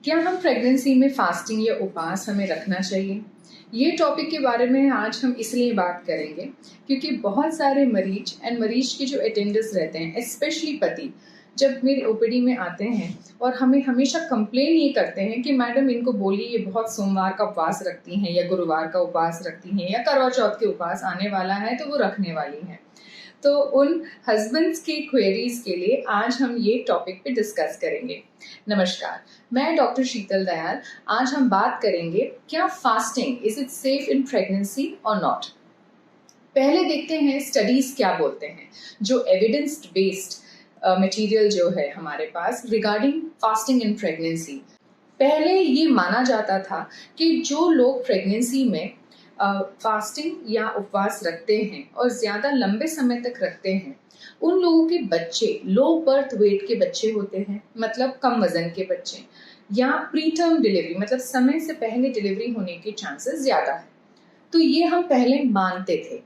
क्या हम प्रेगनेंसी में फास्टिंग या उपवास हमें रखना चाहिए? ये टॉपिक के बारे में आज हम इसलिए बात करेंगे क्योंकि बहुत सारे मरीज के जो अटेंडर्स रहते हैं, स्पेशली पति, जब मेरे ओपीडी में आते हैं और हमें हमेशा कंप्लेन ये करते हैं कि मैडम इनको बोलिए ये बहुत सोमवार का उपवास रखती हैं या गुरुवार का उपवास रखती हैं या करवा चौथ के उपवास आने वाला है तो वो रखने वाली हैं। तो उन हस्बैंड्स की क्वेरीज के लिए आज हम ये टॉपिक पे डिस्कस करेंगे। नमस्कार, मैं डॉक्टर शीतल दयाल। आज हम बात करेंगे क्या fasting is it safe in pregnancy और नॉट। पहले देखते हैं स्टडीज क्या बोलते हैं, जो एविडेंस बेस्ड मटेरियल जो है हमारे पास रिगार्डिंग फास्टिंग इन प्रेगनेंसी। पहले ये माना जाता था कि जो लोग प्रेगनेंसी में फास्टिंग या उपवास रखते हैं और ज़्यादा लंबे समय तक रखते हैं, उन लोगों के बच्चे लो बर्थ वेट के बच्चे होते हैं, मतलब कम वजन के बच्चे, या प्री टर्म डिलीवरी मतलब समय से पहले डिलीवरी होने के चांसेस ज़्यादा है। तो ये हम पहले मानते थे,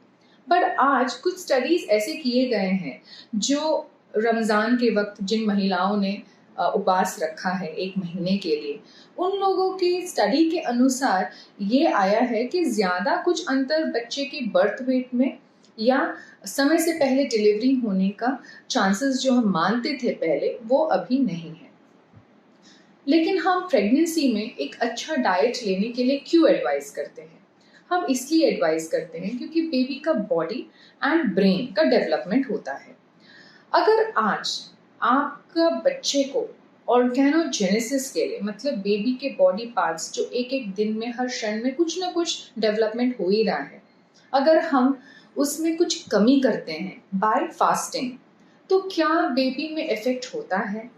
बट आज कुछ स्टडीज ऐसे किए गए हैं जो रमज़ान के वक्त जिन महिलाओं ने उपवास रखा है 1 महीने के लिए, उन लोगों की स्टडी के अनुसार ये आया है कि ज़्यादा कुछ अंतर बच्चे के बर्थ वेट में या समय से पहले डिलीवरी होने का चांसेस जो हम मानते थे पहले, वो अभी नहीं है। लेकिन हम प्रेगनेंसी में एक अच्छा डाइट लेने के लिए क्यों एडवाइस करते हैं? हम इसलिए एडवाइस करते हैं क्योंकि बेबी का बॉडी एंड ब्रेन का डेवलपमेंट होता है। अगर आज आपका बच्चे को ऑर्गेनोजेनेसिस के लिए, मतलब बेबी के बॉडी पार्ट्स जो एक एक दिन में हर क्षण में कुछ ना कुछ डेवलपमेंट हो ही रहा है, अगर हम उसमें कुछ कमी करते हैं बाय फास्टिंग, तो क्या बेबी में इफेक्ट होता है?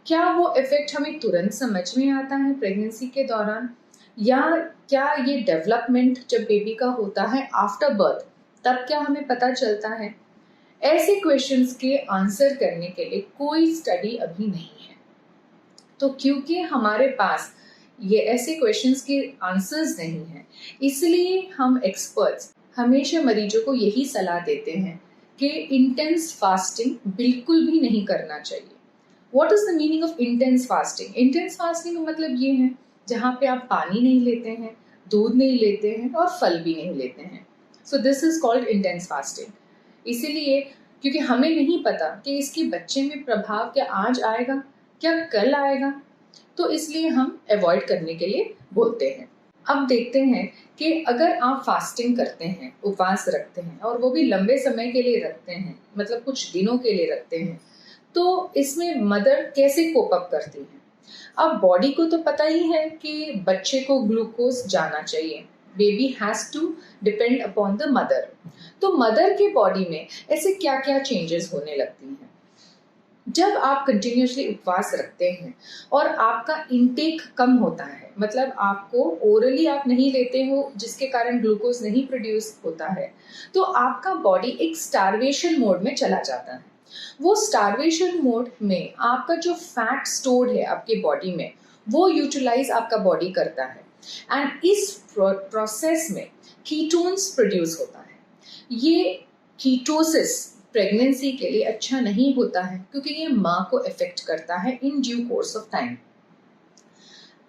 क्या वो इफेक्ट हमें तुरंत समझ में आता है प्रेगनेंसी के दौरान, या क्या ये डेवलपमेंट जब बेबी का होता है आफ्टर बर्थ तब क्या हमें पता चलता है? ऐसे क्वेश्चंस के आंसर करने के लिए कोई स्टडी अभी नहीं है। तो क्योंकि हमारे पास ये ऐसे क्वेश्चंस के आंसर्स नहीं हैं, इसलिए हम एक्सपर्ट्स हमेशा मरीजों को यही सलाह देते हैं कि इंटेंस फास्टिंग बिल्कुल भी नहीं करना चाहिए। What is the meaning of intense fasting? Intense fasting का मतलब ये है जहाँ पे आप पानी नहीं लेते हैं, दूध नहीं लेते हैं और फल भी नहीं लेते हैं। So this is called intense fasting. इसीलिए क्योंकि हमें नहीं पता कि इसके बच्चे में प्रभाव क्या आज आएगा, क्या कल आएगा, तो इसलिए हम अवॉइड करने के लिए बोलते हैं। अब देखते हैं कि अगर आप फास्टिंग करते हैं, उपवास रखते हैं और वो भी लंबे समय के लिए रखते हैं, मतलब कुछ दिनों के लिए रखते हैं, तो इसमें मदर कैसे कोप अप करती है? अब बॉडी को तो पता ही है कि बच्चे को ग्लूकोज जाना चाहिए, baby has to depend upon the mother. तो मदर के बॉडी में ऐसे क्या क्या चेंजेस होने लगती हैं? जब आप कंटिन्यूसली उपवास रखते हैं और आपका इनटेक कम होता है, मतलब आपको ओरली आप नहीं लेते हो जिसके कारण ग्लूकोज नहीं प्रोड्यूस होता है, तो आपका बॉडी एक स्टार्वेशन मोड में चला जाता है। वो स्टार्वेशन मोड में आपका जो फैट स्टोर्ड है आपके बॉडी में, वो यूटिलाइज आपका बॉडी करता है, एंड इस प्रोसेस में कीटोन्स प्रोड्यूस होता है। ये कीटोसिस प्रेगनेंसी के लिए अच्छा नहीं होता है क्योंकि ये माँ को इफेक्ट करता है in due course of time.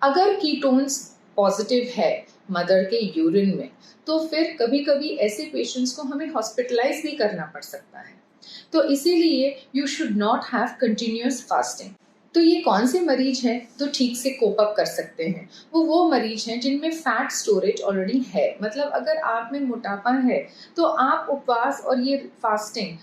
अगर कीटोन्स पॉजिटिव है मदर के यूरिन में, तो फिर कभी कभी ऐसे पेशेंट्स को हमें हॉस्पिटलाइज भी करना पड़ सकता है। तो इसीलिए you should not have continuous fasting. तो ये कौन से मरीज हैं तो ठीक से कोप अप कर सकते हैं? वो मरीज हैं जिनमें फैट स्टोरेज ऑलरेडी है, मतलब अगर आप में मोटापा है तो आप उपवास और ये फास्टिंग,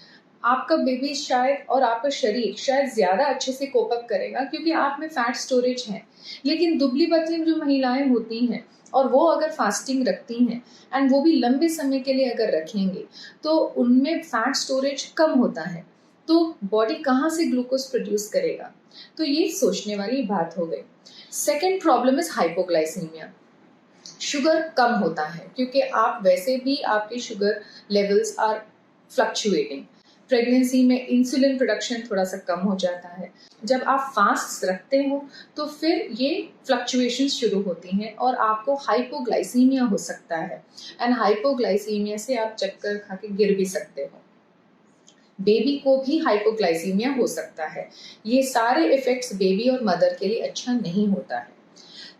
आपका बेबी शायद और आपका शरीर शायद ज़्यादा अच्छे से कोप अप करेगा क्योंकि आप में फैट स्टोरेज है। लेकिन दुबली पतली जो महिलाएं होती हैं और वो अगर फास्टिंग रखती हैं एंड वो भी लंबे समय के लिए अगर रखेंगे, तो उनमें फैट स्टोरेज कम होता है, तो बॉडी कहाँ से ग्लूकोज प्रोड्यूस करेगा? तो ये सोचने वाली बात हो गई। Second problem is hypoglycemia. Sugar कम होता है क्योंकि आप वैसे भी आपके sugar levels are fluctuating. Pregnancy में इंसुलिन प्रोडक्शन थोड़ा सा कम हो जाता है। जब आप फास्ट रखते हो तो फिर ये फ्लक्चुएशंस शुरू होती हैं और आपको हाइपोग्लाइसीमिया हो सकता है, एंड हाइपोग्लाइसीमिया से आप चक्कर खा के गिर भी सकते हो। बेबी को भी हाइपोग्लाइसीमिया हो सकता है। ये सारे इफेक्ट्स बेबी और मदर के लिए अच्छा नहीं होता है।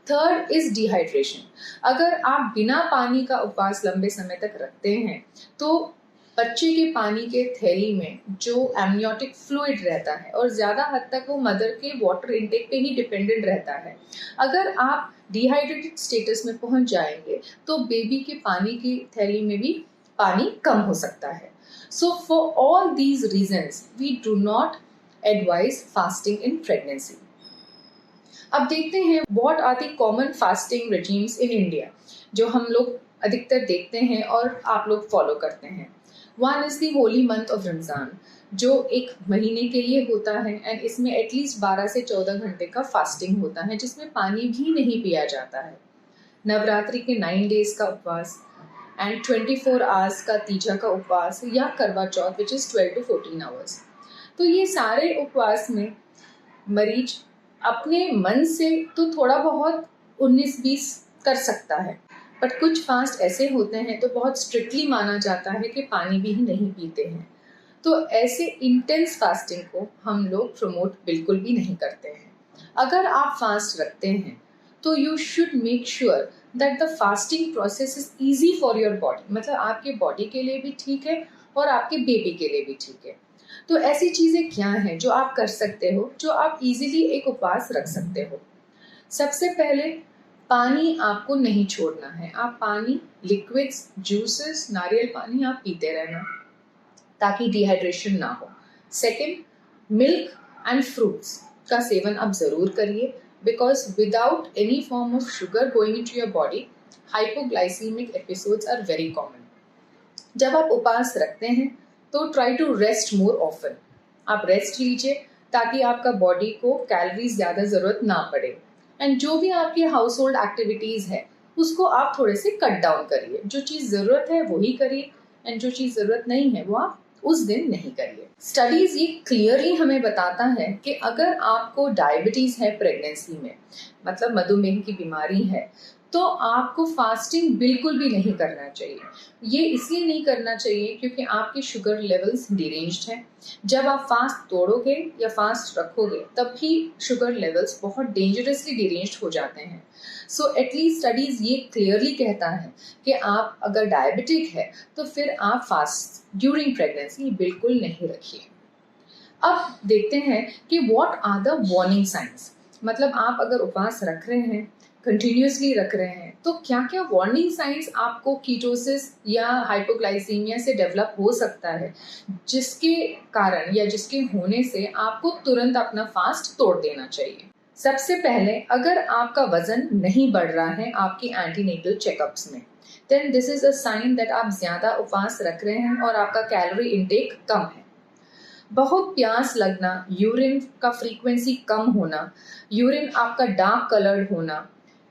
Third is dehydration. अगर आप बिना पानी का उपवास लंबे समय तक रखते हैं तो बच्चे के पानी के थैली में जो एमनियोटिक फ्लूइड रहता है और ज़्यादा हद तक वो मदर के वाटर इनटेक पे ही डिपेंडेंट रहता है। अगर आप डिहाइड्रेटेड स्टेटस में पहुंच जाएंगे तो बेबी के पानी की थैली में भी पानी कम हो सकता है। So for all these reasons we do not advise fasting in pregnancy. अब देखते हैं what are the common fasting regimes in India जो हम लोग अधिकतर देखते हैं और आप लोग फॉलो करते हैं। One is the Holi month of Ramzan जो एक महीने के लिए होता है, एंड इसमें एटलीस्ट 12 से 14 घंटे का फास्टिंग होता है जिसमें पानी भी नहीं पिया जाता है। नवरात्रि के 9 डेज का उपवास एंड 24 आवर्स का तीजा का उपवास या करवा चौथ विच इज़ 12 to 14 आवर्स। तो ये सारे उपवास में मरीज अपने मन से तो थोड़ा बहुत 19-20 कर सकता है, बट कुछ फास्ट ऐसे होते हैं तो बहुत स्ट्रिक्टली माना जाता है कि पानी भी नहीं पीते हैं। तो ऐसे इंटेंस फास्टिंग को हम लोग प्रमोट बिल्कुल भी नहीं करते हैं। अगर आप फास्ट रखते हैं तो you should make sure that the fasting process is easy for your body, मतलब आपके बॉडी के लिए भी ठीक है और आपके बेबी के लिए भी ठीक है। तो ऐसी चीज़ें क्या हैं जो आप कर सकते हो, जो आप इजीली एक उपवास रख सकते हो। सबसे पहले पानी आपको नहीं छोड़ना है। आप पानी, लिक्विड्स, जूसेस, नारियल पानी आप पीते रहना ताकि डिहाइड्रेशन ना हो। सेकंड, मिल्क एंड फ्रूट्स का सेवन आप ज़रूर करिए because without any form of sugar going into your body hypoglycemic episodes are very common. जब आप उपवास रखते हैं तो try to rest more often. आप रेस्ट लीजिए ताकि आपका बॉडी को कैलोरीज ज़्यादा ज़रूरत ना पड़े, एंड जो भी आपके हाउस होल्ड एक्टिविटीज़ है उसको आप थोड़े से कट डाउन करिए। जो चीज़ ज़रूरत है वही करिए एंड जो चीज़ ज़रूरत नहीं है वो आप उस दिन नहीं करिए। स्टडीज़ ये क्लियरली हमें बताता है कि अगर आपको डायबिटीज़ है प्रेगनेंसी में, मतलब मधुमेह की बीमारी है, तो आपको फास्टिंग बिल्कुल भी नहीं करना चाहिए। ये इसलिए नहीं करना चाहिए क्योंकि आपके शुगर लेवल्स डिरेंज्ड हैं। जब आप फास्ट तोड़ोगे या फास्ट रखोगे तब भी शुगर लेवल्स बहुत डेंजरसली डिरेंज्ड हो जाते हैं। सो एटलीस्ट स्टडीज़ ये क्लियरली कहता है कि आप अगर डायबिटिक है तो फिर आप फास्ट ड्यूरिंग प्रेगनेंसी बिल्कुल नहीं रखिए। अब देखते हैं कि what are the warning signs, मतलब आप अगर उपवास रख रहे हैं, कंटिन्यूसली रख रहे हैं, तो क्या क्या वार्निंग साइंस आपको कीटोसिस या हाइपोग्लाइसीमिया से डेवलप हो सकता है जिसके कारण या जिसके होने से आपको तुरंत अपना फास्ट तोड़ देना चाहिए। सबसे पहले, अगर आपका वजन नहीं बढ़ रहा है आपकी एंटीनेटल चेकअप्स में, then this is a sign that आप ज़्यादा उपवास रख रहे हैं और आपका कैलोरी इंटेक कम है। बहुत प्यास लगना, यूरिन का फ्रीक्वेंसी कम होना, यूरिन आपका डार्क कलर्ड होना,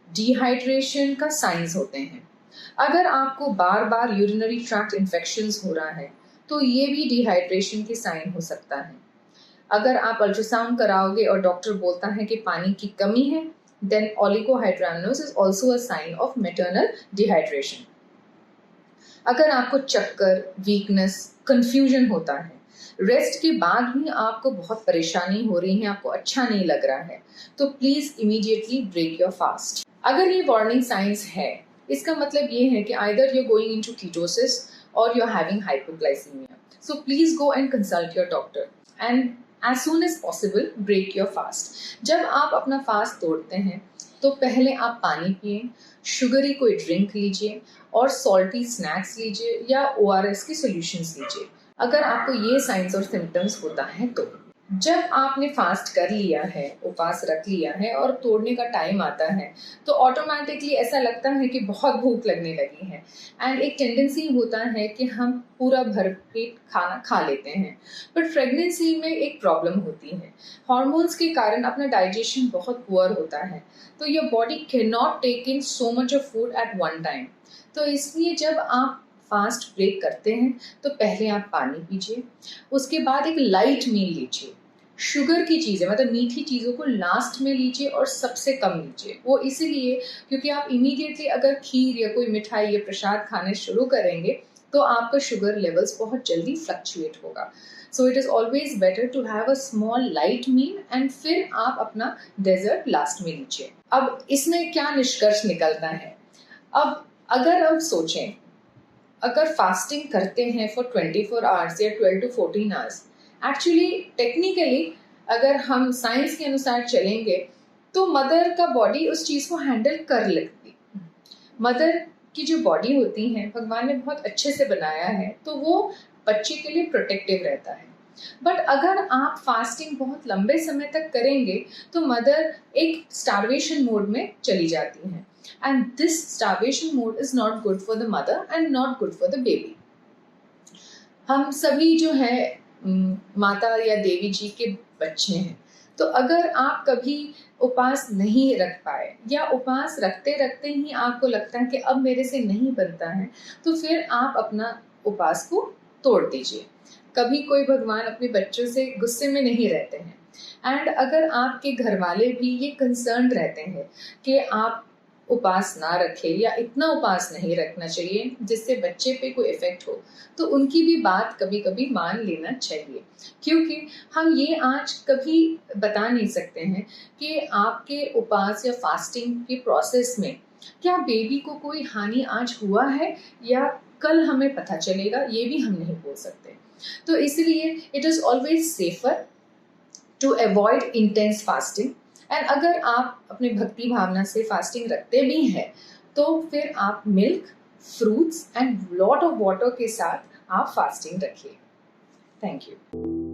डिहाइड्रेशन का साइंस होते हैं। अगर आपको बार बार यूरिनरी ट्रैक्ट इन्फेक्शंस हो रहा है तो ये भी डिहाइड्रेशन की साइन हो सकता है। अगर आप अल्ट्रासाउंड कराओगे और डॉक्टर बोलता है कि पानी की कमी है, then oligohydramnios is also a sign of maternal dehydration. अगर आपको चक्कर, वीकनेस, कंफ्यूजन होता है, रेस्ट के बाद भी आपको बहुत परेशानी हो रही है, आपको अच्छा नहीं लग रहा है, तो please immediately break your fast. अगर ये वार्निंग साइंस है, इसका मतलब ये है कि either you going into ketosis or you are having hypoglycemia. So please go and consult your doctor and as soon as possible break your fast। जब आप अपना फास्ट तोड़ते हैं तो पहले आप पानी पिए, शुगरी कोई ड्रिंक लीजिए और सॉल्टी स्नैक्स लीजिए या ORS के सॉल्यूशंस लीजिए अगर आपको ये साइंस और सिम्टम्स होता है तो। जब आपने फास्ट कर लिया है, उपवास रख लिया है और तोड़ने का टाइम आता है तो ऑटोमेटिकली ऐसा लगता है कि बहुत भूख लगने लगी है एंड एक टेंडेंसी होता है कि हम पूरा भरपेट खाना खा लेते हैं। बट प्रेगनेंसी में एक प्रॉब्लम होती है, हार्मोन्स के कारण अपना डाइजेशन बहुत पुअर होता है, तो your body can not take in so much of food at one time. तो इसलिए जब आप फास्ट ब्रेक करते हैं तो पहले आप पानी पीजिए, उसके बाद एक लाइट मील लीजिए। शुगर की चीज़ें मतलब मीठी चीज़ों को लास्ट में लीजिए और सबसे कम लीजिए। वो इसीलिए क्योंकि आप इमीडिएटली अगर खीर या कोई मिठाई या प्रसाद खाने शुरू करेंगे तो आपका शुगर लेवल्स बहुत जल्दी फ्लक्चुएट होगा। So it is always better to have a small light meal and फिर आप अपना डेजर्ट लास्ट में लीजिए। अब इसमें क्या निष्कर्ष निकलता है? अब अगर आप सोचें, अगर फास्टिंग करते हैं फॉर 24 आवर्स या 12 to 14 आवर्स, एक्चुअली टेक्निकली अगर हम साइंस के अनुसार चलेंगे तो मदर का बॉडी उस चीज़ को हैंडल कर लेती। मदर की जो बॉडी होती है भगवान ने बहुत अच्छे से बनाया है, तो वो बच्चे के लिए प्रोटेक्टिव रहता है। बट अगर आप फास्टिंग बहुत लंबे समय तक करेंगे तो मदर एक स्टार्वेशन मोड में चली जाती हैं, and this starvation mode is not good for the mother and not good for the baby. हम सभी जो है माता या देवी जी के बच्चे हैं, तो अगर आप कभी उपवास नहीं रख पाए या उपवास रखते रखते ही आपको लगता है कि अब मेरे से नहीं बनता है, तो फिर आप अपना उपवास को तोड़ दीजिए। कभी कोई भगवान अपने बच्चों से गुस्से में नहीं रहते हैं। एंड अगर आपके घर वाले भी ये कंसर्न रहते हैं कि आप उपवास ना रखें या इतना उपवास नहीं रखना चाहिए जिससे बच्चे पे कोई इफेक्ट हो, तो उनकी भी बात कभी कभी मान लेना चाहिए। क्योंकि हम ये आज कभी बता नहीं सकते हैं कि आपके उपवास या फास्टिंग के प्रोसेस में क्या बेबी को कोई हानि आज हुआ है या कल हमें पता चलेगा, ये भी हम नहीं बोल सकते। तो इसलिए it is always safer to avoid intense fasting. And अगर आप अपने भक्ति भावना से फास्टिंग रखते भी हैं तो फिर आप milk, fruits and lot of water के साथ आप फास्टिंग रखिए। Thank you.